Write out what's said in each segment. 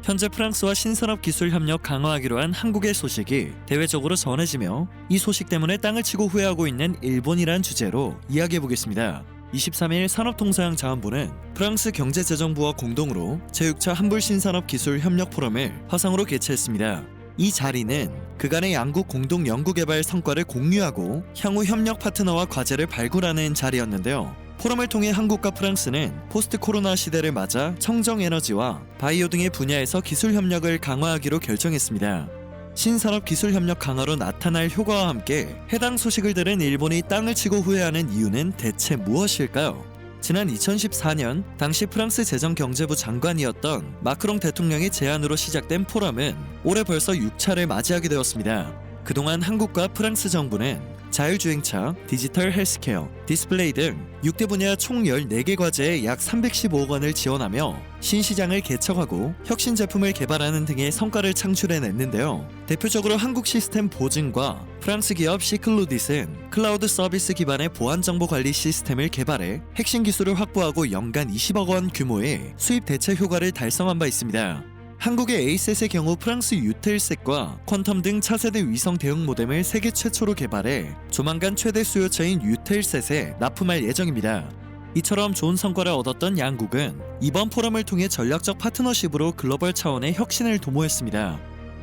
현재 프랑스와 신산업 기술 협력 강화하기로 한 한국의 소식이 대외적으로 전해지며 이 소식 때문에 땅을 치고 후회하고 있는 일본이란 주제로 이야기해보겠습니다. 23일 산업통상자원부는 프랑스 경제재정부와 공동으로 제6차 한불 신산업 기술 협력 포럼을 화상으로 개최했습니다. 이 자리는 그간의 양국 공동 연구개발 성과를 공유하고 향후 협력 파트너와 과제를 발굴하는 자리였는데요. 포럼을 통해 한국과 프랑스는 포스트 코로나 시대를 맞아 청정에너지와 바이오 등의 분야에서 기술 협력을 강화하기로 결정했습니다. 신산업 기술 협력 강화로 나타날 효과와 함께 해당 소식을 들은 일본이 땅을 치고 후회하는 이유는 대체 무엇일까요? 지난 2014년 당시 프랑스 재정경제부 장관이었던 마크롱 대통령의 제안으로 시작된 포럼은 올해 벌써 6차를 맞이하게 되었습니다. 그동안 한국과 프랑스 정부는 자율주행차, 디지털 헬스케어, 디스플레이 등 6대 분야 총 14개 과제에 약 315억 원을 지원하며 신시장을 개척하고 혁신 제품을 개발하는 등의 성과를 창출해냈는데요. 대표적으로 한국 시스템 보증과 프랑스 기업 시클로딧은 클라우드 서비스 기반의 보안 정보 관리 시스템을 개발해 핵심 기술을 확보하고 연간 20억 원 규모의 수입 대체 효과를 달성한 바 있습니다. 한국의 에이셋의 경우 프랑스 유텔셋과 퀀텀 등 차세대 위성 대응 모뎀을 세계 최초로 개발해 조만간 최대 수요처인 유텔셋에 납품할 예정입니다. 이처럼 좋은 성과를 얻었던 양국은 이번 포럼을 통해 전략적 파트너십으로 글로벌 차원의 혁신을 도모했습니다.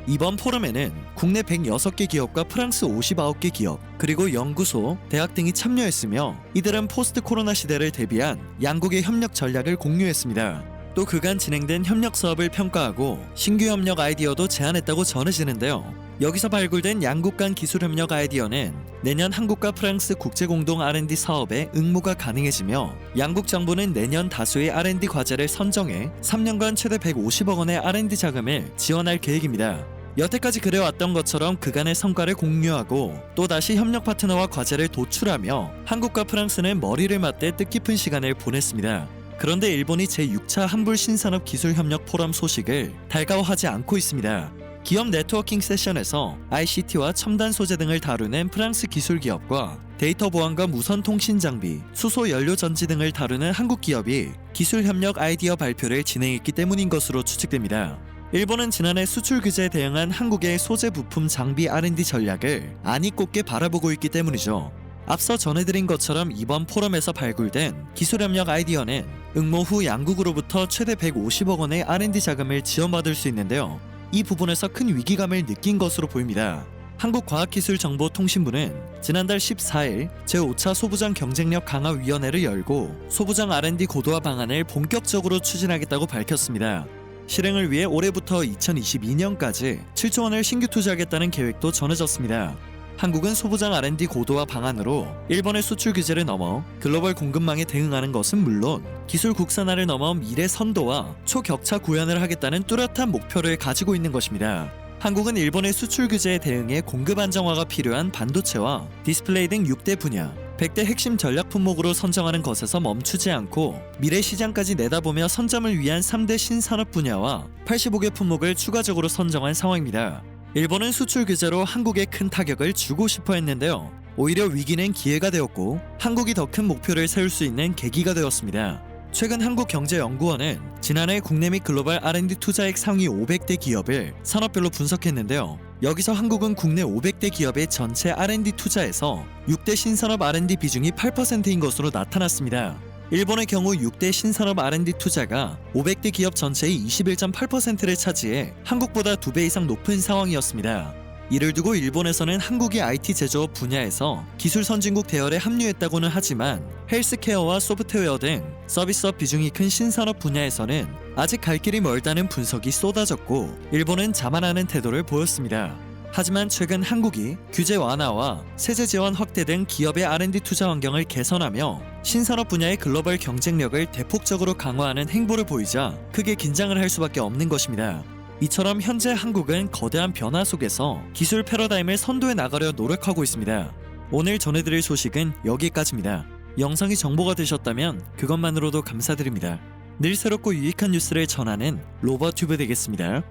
이번 포럼에는 국내 106개 기업과 프랑스 59개 기업, 그리고 연구소, 대학 등이 참여했으며 이들은 포스트 코로나 시대를 대비한 양국의 협력 전략을 공유했습니다. 또 그간 진행된 협력 사업을 평가하고 신규 협력 아이디어도 제안했다고 전해지는데요. 여기서 발굴된 양국 간 기술 협력 아이디어는 내년 한국과 프랑스 국제공동 R&D 사업에 응모가 가능해지며 양국 정부는 내년 다수의 R&D 과제를 선정해 3년간 최대 150억 원의 R&D 자금을 지원할 계획입니다. 여태까지 그래왔던 것처럼 그간의 성과를 공유하고 또다시 협력 파트너와 과제를 도출하며 한국과 프랑스는 머리를 맞대 뜻깊은 시간을 보냈습니다. 그런데 일본이 제6차 한불 신산업 기술 협력 포럼 소식을 달가워하지 않고 있습니다. 기업 네트워킹 세션에서 ICT와 첨단 소재 등을 다루는 프랑스 기술 기업과 데이터 보안과 무선 통신 장비, 수소 연료 전지 등을 다루는 한국 기업이 기술 협력 아이디어 발표를 진행했기 때문인 것으로 추측됩니다. 일본은 지난해 수출 규제에 대응한 한국의 소재 부품 장비 R&D 전략을 안이 꼽게 바라보고 있기 때문이죠. 앞서 전해드린 것처럼 이번 포럼에서 발굴된 기술협력 아이디어는 응모 후 양국으로부터 최대 150억 원의 R&D 자금을 지원받을 수 있는데요. 이 부분에서 큰 위기감을 느낀 것으로 보입니다. 한국과학기술정보통신부는 지난달 14일 제5차 소부장 경쟁력 강화위원회를 열고 소부장 R&D 고도화 방안을 본격적으로 추진하겠다고 밝혔습니다. 실행을 위해 올해부터 2022년까지 7조 원을 신규 투자하겠다는 계획도 전해졌습니다. 한국은 소부장 R&D 고도화 방안으로 일본의 수출 규제를 넘어 글로벌 공급망에 대응하는 것은 물론 기술 국산화를 넘어 미래 선도와 초격차 구현을 하겠다는 뚜렷한 목표를 가지고 있는 것입니다. 한국은 일본의 수출 규제에 대응해 공급 안정화가 필요한 반도체와 디스플레이 등 6대 분야, 100대 핵심 전략 품목으로 선정하는 것에서 멈추지 않고 미래 시장까지 내다보며 선점을 위한 3대 신산업 분야와 85개 품목을 추가적으로 선정한 상황입니다. 일본은 수출 규제로 한국에 큰 타격을 주고 싶어 했는데요. 오히려 위기는 기회가 되었고 한국이 더 큰 목표를 세울 수 있는 계기가 되었습니다. 최근 한국경제연구원은 지난해 국내 및 글로벌 R&D 투자액 상위 500대 기업을 산업별로 분석했는데요. 여기서 한국은 국내 500대 기업의 전체 R&D 투자에서 6대 신산업 R&D 비중이 8%인 것으로 나타났습니다. 일본의 경우 6대 신산업 R&D 투자가 500대 기업 전체의 21.8%를 차지해 한국보다 2배 이상 높은 상황이었습니다. 이를 두고 일본에서는 한국이 IT 제조업 분야에서 기술 선진국 대열에 합류했다고는 하지만 헬스케어와 소프트웨어 등 서비스업 비중이 큰 신산업 분야에서는 아직 갈 길이 멀다는 분석이 쏟아졌고 일본은 자만하는 태도를 보였습니다. 하지만 최근 한국이 규제 완화와 세제 지원 확대 등 기업의 R&D 투자 환경을 개선하며 신산업 분야의 글로벌 경쟁력을 대폭적으로 강화하는 행보를 보이자 크게 긴장을 할 수밖에 없는 것입니다. 이처럼 현재 한국은 거대한 변화 속에서 기술 패러다임을 선도해 나가려 노력하고 있습니다. 오늘 전해드릴 소식은 여기까지입니다. 영상이 정보가 되셨다면 그것만으로도 감사드립니다. 늘 새롭고 유익한 뉴스를 전하는 로버튜브 되겠습니다.